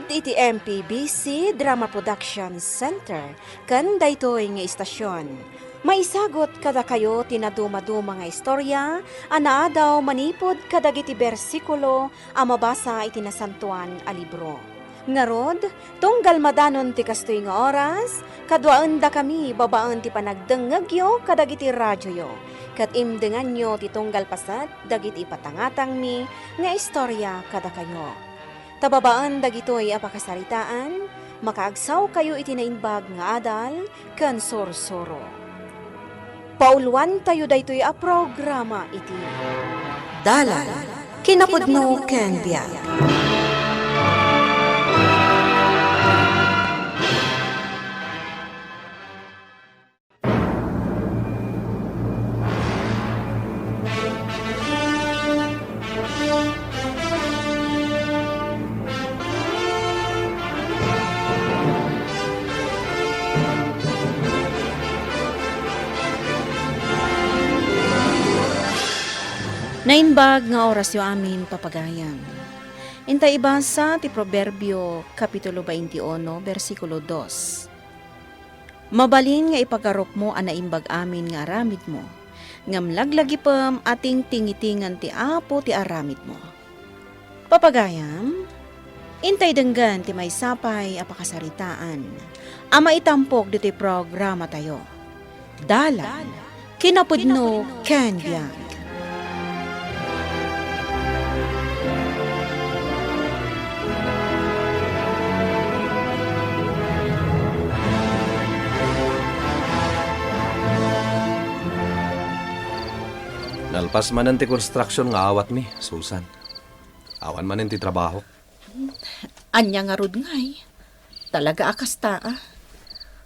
Sugod iti MPBC Drama Production Center, kan daytoy nga istasyon. Maisagot kada kayo tinaduma-duma nga istorya, anaadaw manipod kadagiti bersikulo, mabasa iti nasantuan a libro. Ngarod, tunggal madanon ti kastoy nga oras, kadwaan da kami babaan ti panagdengagyo kadagiti radyoyo. Kat imdengan nyo ti tunggal pasat, dagiti patangatang mi nga istorya kada kayo. Tababaan dagitoy apakasaritaan, makaagsaw kayo itinainbag nga adal, kan sorsoro. Pauluan tayo daytoy a programa iti Dalan, kinapudno ken biag. Nainbag nga oras yo amin papagayam. Intay ibasa ti Proverbio Kapitulo 21, versikulo 2. Mabalin nga ipagarop mo anaimbag amin nga aramid mo, ngam laglagipem ating tingitingan ti apo ti aramid mo. Papagayam, intay denggan ti may sapay apakasaritaan, ama itampok dito programa tayo. Dalan, kinapudno ken biag. Nalpas manan ti construction nga awat mi, Susan. Awan manan ti trabaho. Anya nga rod ngay. Talaga akas taa.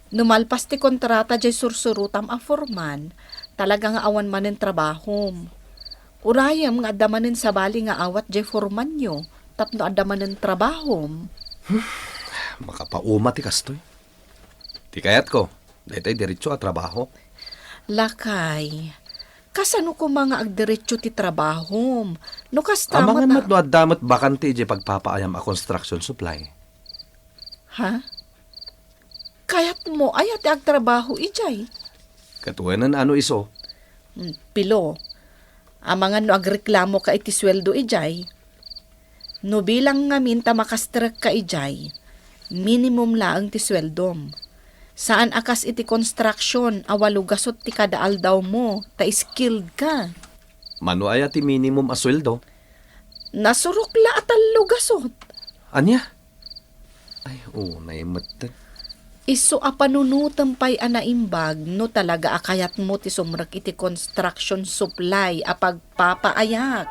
Numalpas ti kontrata jay sursurutam a forman, talaga nga awan manen trabahom. Urayam nga adamanen sa bali nga awat jay forman nyo, tapno adamanen trabahom. Makapauma ti kastoy. Ti kayat ko, daytay diretso a trabaho. Lakay, kasano ko mga agdiretso ti trabahom? No kastamat Amangan mat no addamat bakante jay pagpapaayam a construction supply. Ha? Kayat mo ayat agtrabaho ijay. Katuwanan ano iso? Pilo, amangan no agreklamo ka iti sweldo ijay. No bilang nga minta makastrak ka ijay, minimum laang ti sweldom. Saan akas iti construction, awalo gasot ti kadaal daw mo, ta skilled ka. Mano aya ti minimum a sweldo? Nasurok la atalo gasot. Anya? Ay, naimat. Iso a panunutan pa'y anaimbag, no talaga akayat mo ti sumrak iti construction supply a pagpapaayak.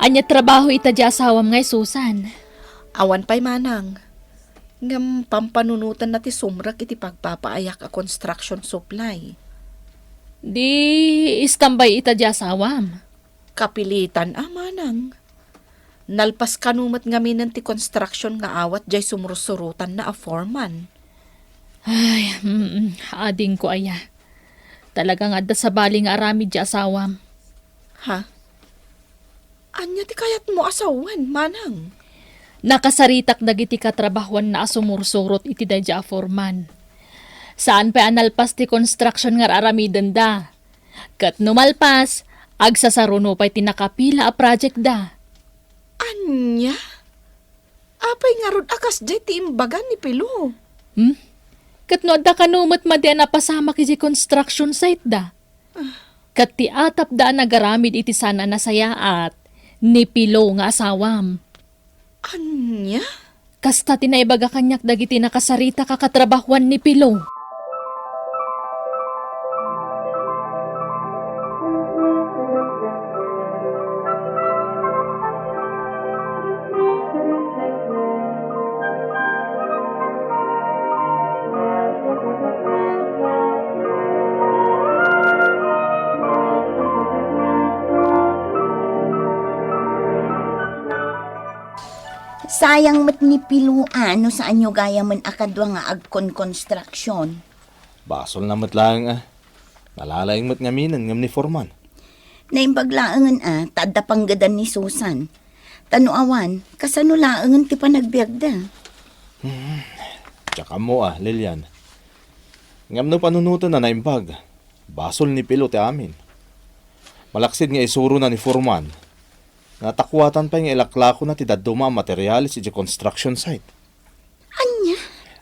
Anya trabaho ita di asawam ngay Susan. Awan pa'y manang. Ngam pampanunutan na ti sumrak iti pagpapaayak a construction supply. Di istambay ita di asawam. Kapilitan manang. Nalpas kanumat ngamin ti construction nga awat jay sumrusurutan na a foreman. Ay, ading ko aya. Talagang adda sa bali nga aramid di asawam. Ha? Anya ti kayat mo asawan, manang? Nakasaritak dagiti katrabahuan na asumursurot iti dadya a forman. Saan pa analpas ti construction nga aramidan da? Kat numalpas, agsasaruno pa'y tinakapila a project da. Anya? Apay nga rod akas jay ti imbagan ni Pilo. Kat no adda kanumat madya na pasama kiti construction site da. Kat ti atap da nagaramid iti sana nasayaat ni Pilo nga asawam. Anya? Kasta tinaibaga kanyak dagiti nakasarita kakatrabahuan ni Pilo. Sayang mat ni Piluan no saan nyo gaya man akadwa nga agkon construction. Basol na matlang Nalalaing mat ngaminan ngam ni Forman. Naimbaglaangan tada panggadan ni Susan. Tanuawan, kasano laangan ti panagbiagda. Tsaka mo Lilian. Ngam no panunutan na naimbag. Basol ni Pilo ti amin. Malaksid nga isuro na ni Forman. Natakwatan pa yung ilaklako na ti daduma materialis iti construction site. Anya?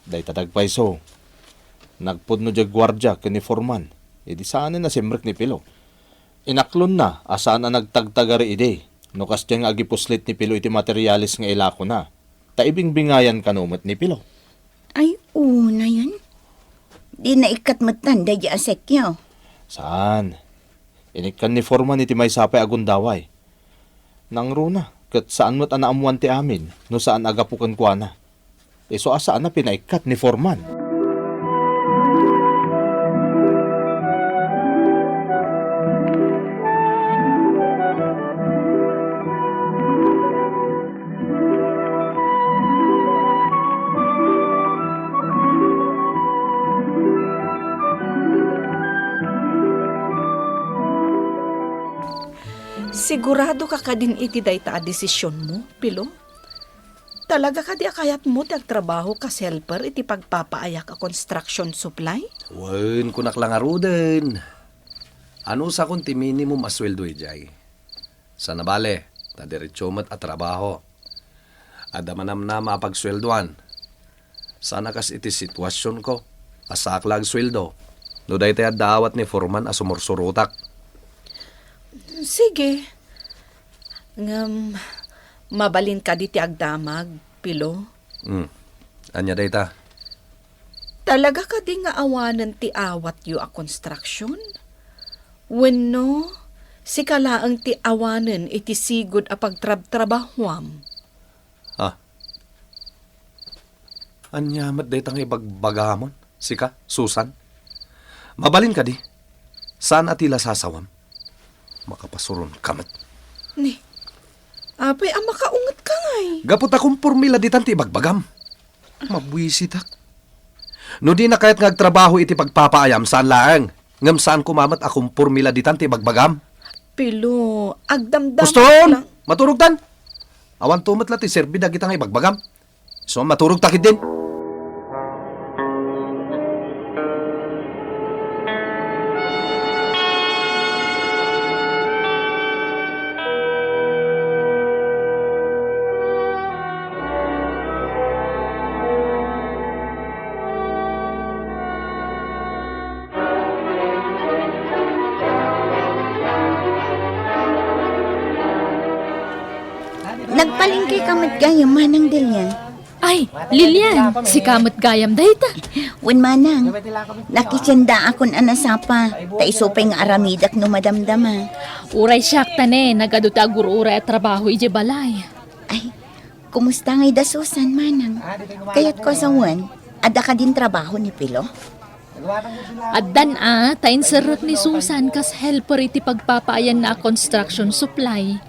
Day tatagpay so. Nagpudno di gwardya ken ni Forman. Idi saan na simrek ni Pilo. Inaklon na asaan na nagtagtagari ide. No kastyang agipuslit ni Pilo iti materialis nga ilako na. Taibing bingayan kanumat ni Pilo. Ay, una yan. Di na ikat matan da di asekyaw. Saan? Inikan ni Forman iti may sapay agundaway. Nang runa, kat saan mo't anaamuan ti amin, no saan agapukan kwa na. So asaan na pinaikat ni Forman? Sigurado ka kadin iti dayta a desisyon mo, Pilo? Talaga ka di akayat mo ti agtrabaho kas helper iti pagpapaayak a construction supply? Wen, kunak lang aruden. Ano sa kun ti minimum asweldo ijay? Sa nabale, ta diretso mat at trabaho. Ada manam na mapagsweldoan. Sana kas iti sitwasyon ko, asaklag sweldo. No dayta dawat ni Forman a sumursurutak. Sige. Mabalin ka di ti agdamag, Pilo. Anya dayta? Talaga ka di nga awanan ti awat yu a construction? Wenno, si kalaang ti awanan iti sigod a pagtrabtrabahwam. Anya mat dayta nga ibagbagamon? Sika, Susan? Mabalin ka di? Saan atila sasawam? Makapasuron kamat. Ni, apay ang makaungat ka ngay. Gapot akong formila di tanti ibagbagam. Mabwisitak. No di na kahit ngagtrabaho iti pagpapaayam saan laang. Ngam saan kumamat akong formila di tanti ibagbagam. Pilo, agdamdam Guston! lang. Maturog tan! Awan tumat lati serbida kita nga ibagbagam. So maturog takid din. Nagpalingkay ka mat gaya manang Delia. Ay, Lilian, si kamot gayam dayta. Wen manang, nakitsenda akon anasapa. Ta isupay nga aramidak no madamdama. Uray siyak tane, nagaduta uray at trabaho ije balay. Ay, kumusta ngay da Susan manang? Kayat ko sa wan, ada ka din trabaho ni Pilo? Addan tain serot ni Susan kas helper iti pagpapaayan na construction supply.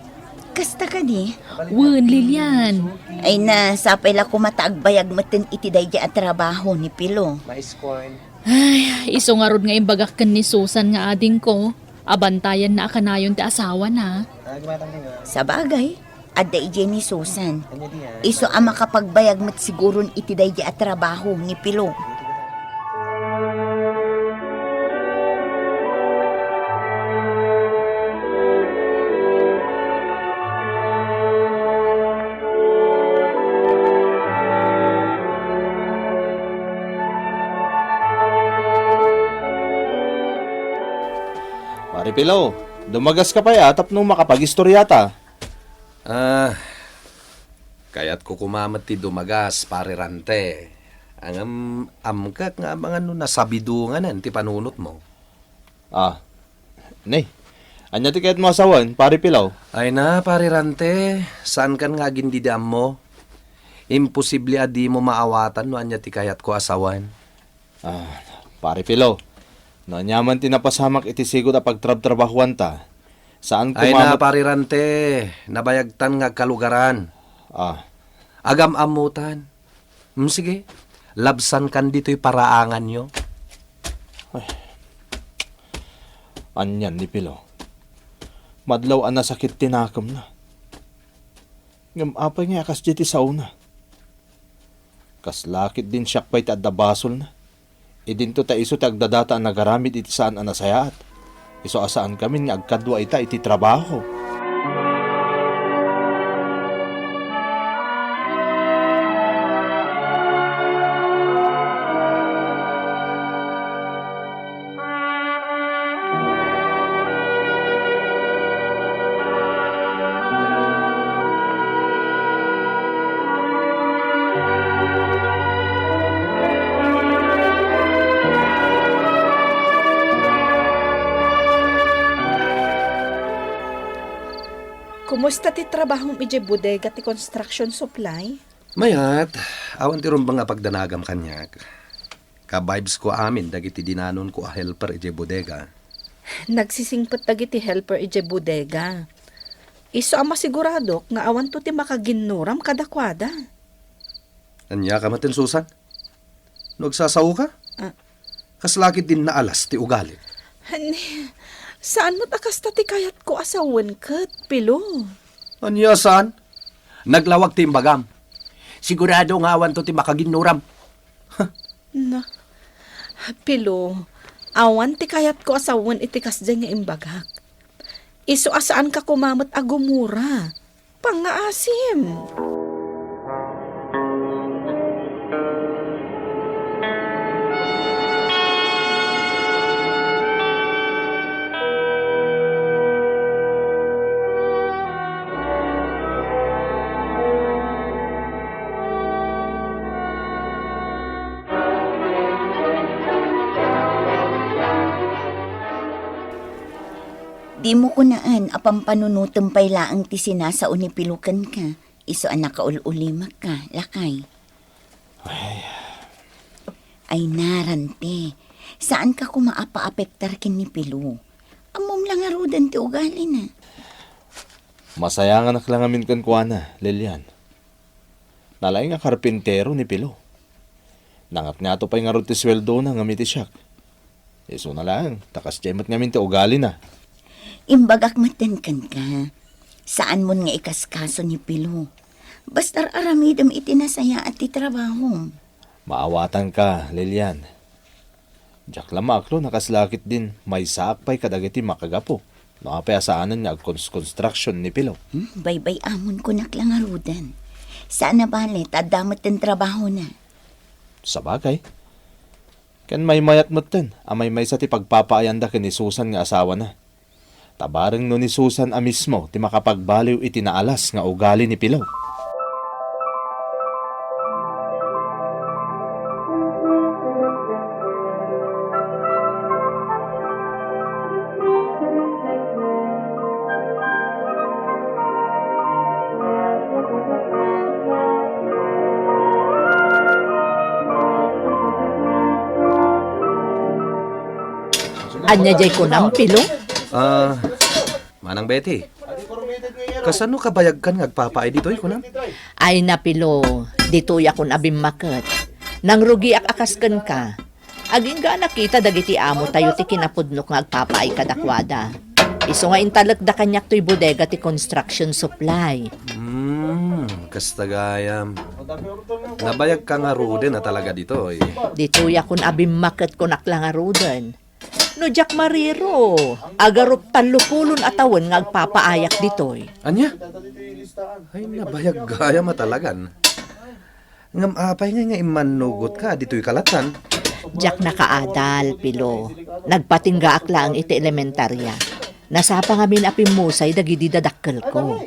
Kasta ka di? Wen, Lilian. Ay na, sapay la kumatagbayag matin iti dayja at trabaho ni Pilo. Ay, iso nga rod nga imbagak ken ni Susan nga ading ko. Abantayan na akanayon ti asawa na. Sa bagay, ada ije ni Susan. Iso ang makapagbayag mat siguron iti dayja at trabaho ni Pilo. Pare Pilo, dumagas ka pa tap nung makapag-istoryata. Kaya't ko kumamat ti dumagas, pare Rante. Ang amkak nga mga nasabidungan ti panunot mo. Nay, anya ti kahit mo asawan, pare Pilaw. Ay na, pare Rante, saan kan nga gindidam mo? Imposible adi mo maawatan no anya ti kayat ko asawan. Pare Pilaw, no anyaman tinapasamak iti sigod a pagtrab-trabahuan ta. Saan Ay na, kumamat... pare Rante, nabayagtan nga kalugaran. Agam amutan. Sige, labsan kan dito'y paraangan nyo. Anyan ni Pilo. Madlaw ang nasakit tinakam na. Ngam apay nga akas diti sa una. Kas lakit din syakpay ta adda basol na. Idinto ta iso ta agdadata ang nagaramid iti saan ang nasayaat. Iso asaan kami nga agkadwa ita iti trabaho. Kumusta ti trabahong ije bodega ti construction supply? Mayat, awan ti ron ba nga pagdanagam kanyak. Ka-vibes ko amin, dagiti dinanon ko a helper ije bodega. Nagsisingpet dagiti helper ije bodega. Iso ang masigurado nga awan to ti makaginuram kadakwada. Anya ka matin, Susan? Nagsasaw ka? Kaslakit din na alas ti ugali. Hani, saan mo takas ti kayat ko asawan kat, Pilo? Anya saan? Naglawag ti imbagam. Sigurado nga awan to ti makaginuram. Na, Pilo, awan ti kayat ko asawan itikas dyan nga imbagak. Iso asaan ka kumamot agumura. Pangaasim. Di mo kunaan apang panunutom pay laang ti sinasa unipilukan ka. Iso anak ka ululimak ka, lakay. Ay narante, saan ka kumaapa-apektar kin ni Pilo? Amom lang arudan ti ugali na. Masaya nga naklangamin kan kuana, Lilian. Nalay nga karpintero ni Pilo. Nangat nga to pa'y nga ro ti sweldo na nga miti siyak. Iso na lang, takas jemat nga min ti ugali na. Imbagak matenkan ka. Saan mo nga ikaskaso ni Pilo? Bastar aramidam itinasaya at ti trabaho. Maawatan ka, Lilian. Diyak lamaklo, nakaslakit din. May saak pa'y kadagiti makagapo. Nakapayasaanan niya construction ni Pilo. Baybay amon ko naklangarudan. Saan na balit at damot ang trabaho na? Sa bagay. Kan may mayat moten, amay may sa ti pagpapaayanda kin ni Susan nga asawa na. Tabareng no ni Susan a mismo ti makapagbaliw iti naalas nga ugali ni Pilo. Anya jay ko ng Pilo? Manang Betty. Kasano kabayag kan ngagpapaay dito'y kunam? Ay napilo, dito'y akong abimmaket. Nang rugi akasken ka, aging ga nakita dagiti amo tayo ti kinapudnok nga agpapaay kadakwada. Iso nga intalag da kanyak to'y bodega ti construction supply. Kastagayam. Nabayag ka nga ruden na talaga dito. Dito'y akong abimmaket ko naklangarudan. No Jack Mariro, agarop talupulon atawan nga agpapaayak ditoy. Anya? Ay, nabayag gaya matalagan. Ngam apay nga imanugot ka, dito'y kalatan. Jack nakaadal, Pilo. Nagpatingga akla ang iti elementarya. Nasapa nga minapimusay dagidi dadakkel ko.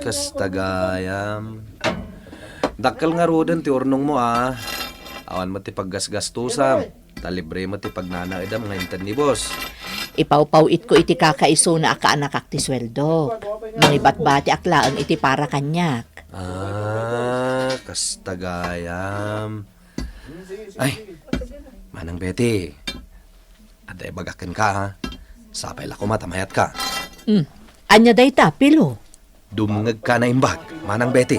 Kastagayam. Dakkel nga roden ti urnong mo Awan mo ti paggasgastusam. Talibre mo ti pagnanaidam nga intan ni boss. Ipawpawit ko iti kakaiso na akaanak ti sweldo. Mangibat-bati akla ang iti para kanyak. Kastagayam. Ay, Manang Betty. Aday bagakin ka Sapay la ko matamayat ka. Anya day ta, Pilo. Dumngeg ka na imbag, Manang Betty.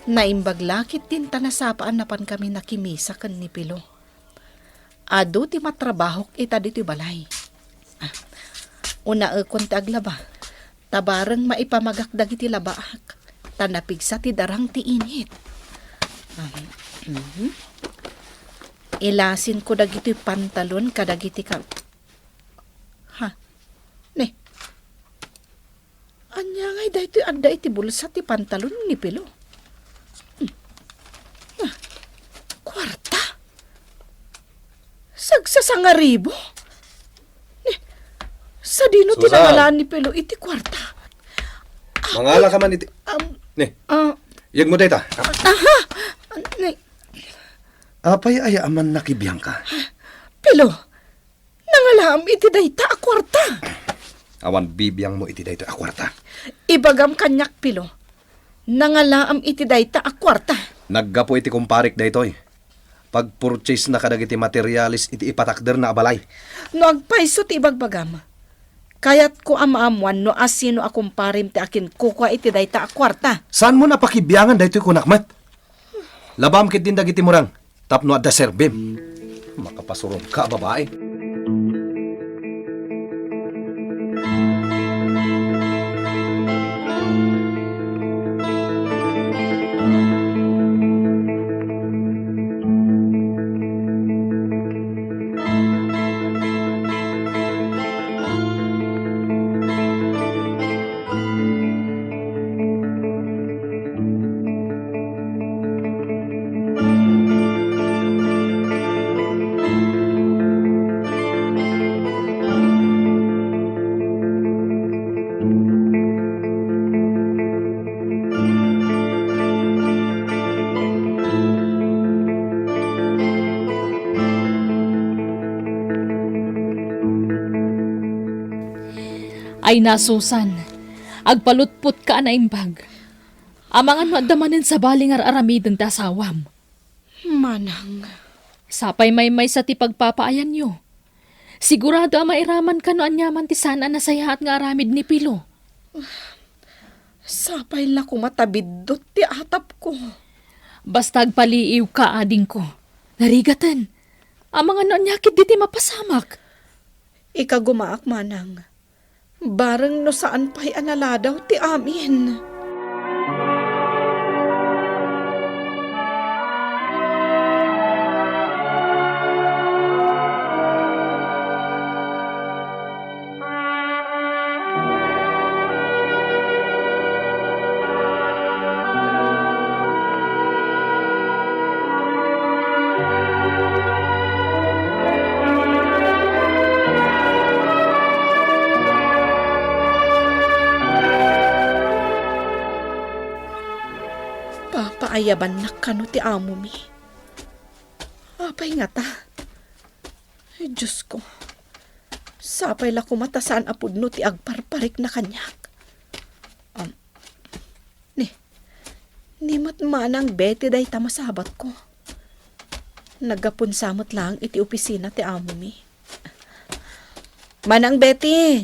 Naimbaglakit din tanasapaan na pan kami nakimisa kan ni Pilo. Ado ti matrabahok ita dito balay. Una kon ti aglaba, tabarang maipamagak dagiti labaak, tanapigsa ti darang ti init. Ilasin ko dagiti pantalon kadagiti ka. Ha? Ne? Anya ngay dahito adda iti bulsa ti pantalon ni Pilo. Kwarta? Sagsasangaribo? Sa dino Susan! tinangalaan ni Pelo iti kwarta. Mangala ka man iti... Ne, yag mo data. Nay, Apay ay aman nakibiyang ka. Pelo, nangalaam iti dayta a kwarta. Awan bibiyang mo iti dayto akwarta. Ibagam kanyak, Pelo, nangalaam iti dayta a kwarta. Naggapo iti kumparik daytoy. Pag-purchase na kadagiti materialis iti ipatakder na abalay. No agpaiso ti ibagbagam. Kayat ko amaamuan no asino akong parim ti akin kukwa iti dayta a kwarta. Saan mo napakibiyangan daytoy kunakmat? Labam kit din dagiti murang. Tapno adda serbim. Makapasurom ka, babae. Ay nasusan, agpalutput ka na imbag. Amangan mo adamanin sa balingar aramiden ta sawam. Manang, Sapay may sa ti pagpapaayan nyo. Sigurado mairaman ka no anyaman ti sana nasayahat nga aramid ni Pilo. sapay la ko matabidot ti atap ko. Basta agpaliiw ka ading ko. Narigatan, amangan no anyakit di ti mapasamak. Ikagumaak, Manang. Bareng no saan pa'y analadaw ti amin. Papaayaban na kano ti amo mi. Apay nga ta. Ay, Diyos ko. Sapay la kumatasaan apod no ti agparparik na kanyak. Ni matmanang Betty day tamasabat ko. Nagapon samot lang iti opisina ti amo mi. Manang Betty,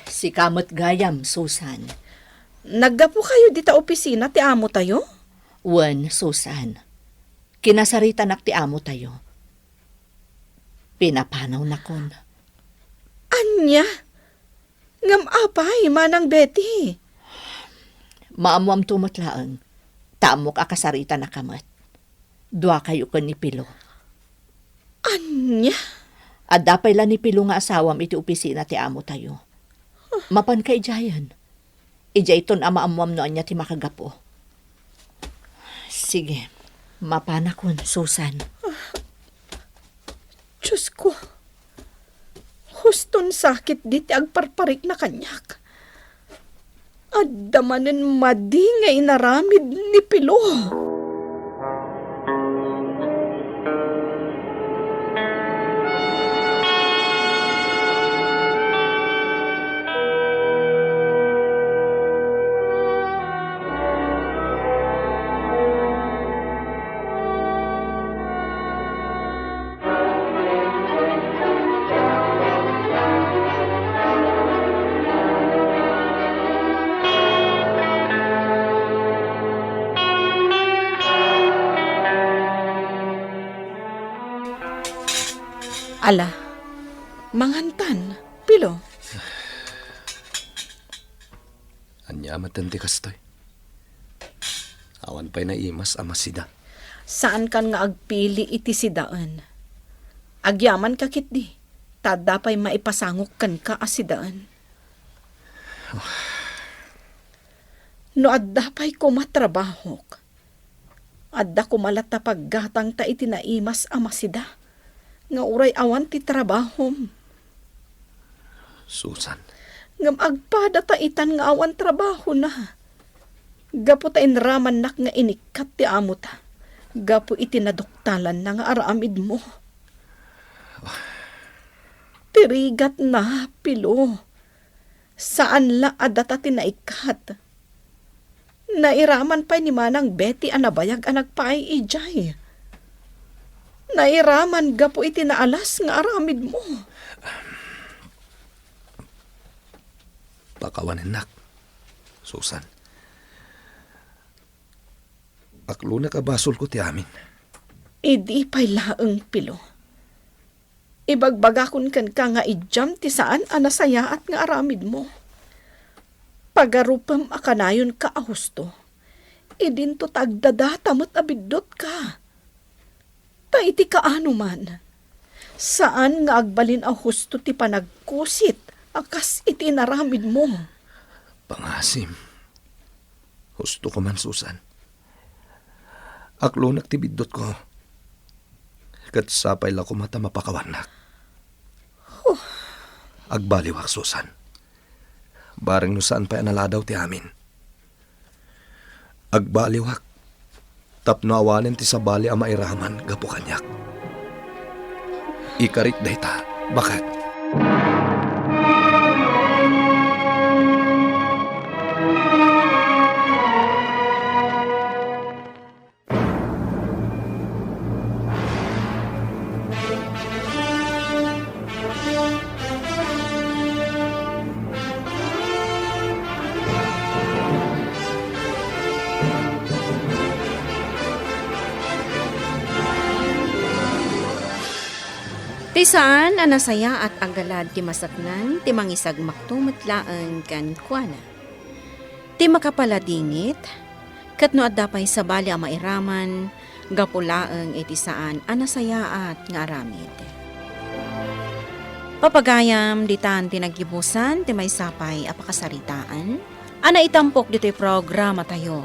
Si kamot gayam, Susan. naggapo kayo dita opisina ti amo tayo? Wen, Susan. Kinasarita nak ti amo tayo. Pinapanaw na kon. Anya? Ngam apay, Manang Betty. Maamuam tumutlaang. Tamok akasarita na kamat. Dua kayo kon ni Pilo. Anya? At dapay la ni Pilo nga asawam iti opisina ti amo tayo. Mapan kay Jayan. Ija iton amaamuam no anya ti makagapo. Sige, mapanakon, Susan. Diyos ko. Huston sakit diti agparparik na kanyak. Adamanen madi nga inaramid ni Pilo. Ala, mangantan, Pilo. Anya matanti kastoy. Awan pa'y naimas ama sida. Saan kan nga agpili iti sidaan? Agyaman ka kitdi, tada pa'y maipasangok kan ka asidaan. No adda pa'y kumatrabahok. Adda kumalat ta paggatang ta iti naimas ama sida. Nga uray awan ti trabahom. Susan, Ngam agpada ta itan nga awan trabaho na. Gapo ta inraman nak nga inikat ti amo ta. Gapo iti naduktalan na nga aramid mo. Tirigat na, Pilo. Saan la adata tinaikat? Nairaman pa ni Manang Betty anabayag anagpaay ijay. Nairaman gapo iti naalas nga aramid mo. pakawanin nak. Susan. Aklo na kabasol ko ti amin. Idi pa'y laeng, Pilo. Ibagbagakon kan ka nga ijam ti saan anasaya at nga aramid mo. Pagarupam akanayon ka ahusto. Idinto tagdadata mo't abidot ka. Ta iti kaano man. Saan nga agbalin ahusto ti panagkusit akas iti naramid mo. Pangasim. Husto ko man, Susan. Aklo nagtibidot ko. Kat sapay la ko mata mapakawanak. Agbaliwak, Susan. Bareng no saan pa analadaw ti amin. Agbaliwak. Tapno awanen ti sabali ang mairaman gapo kanyak. Ikarit dayta. Bakit? Ti saan anasaya at agalad ti masatnan ti mangisag maktumetlaan kan kuana. Ti makapaladingit ket no adda pay sabali a mairaman gapulaeng iti saan anasaya at nga aramid. Papagayam ditan ti naggibusan ti maysapay a pakasaritaan ana itampok dito'y programa tayo.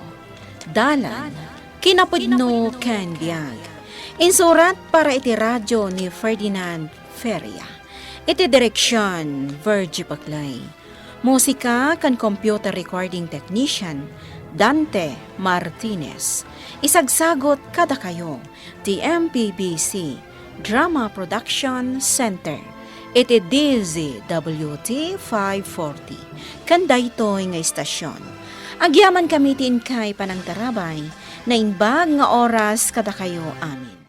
Dalan kinapudno ken biag. Insurat para iti radyo ni Ferdinand Feria. Iti direksyon, Virgie Paclay. Musika kan computer recording technician, Dante Martinez. Isagsagot kada kayo, ti MPBC Drama Production Center. Iti DZWT 540. Kanda ito nga istasyon. Agyaman kami tin kay panangtarabay, na inbag nga oras kada kayo amin.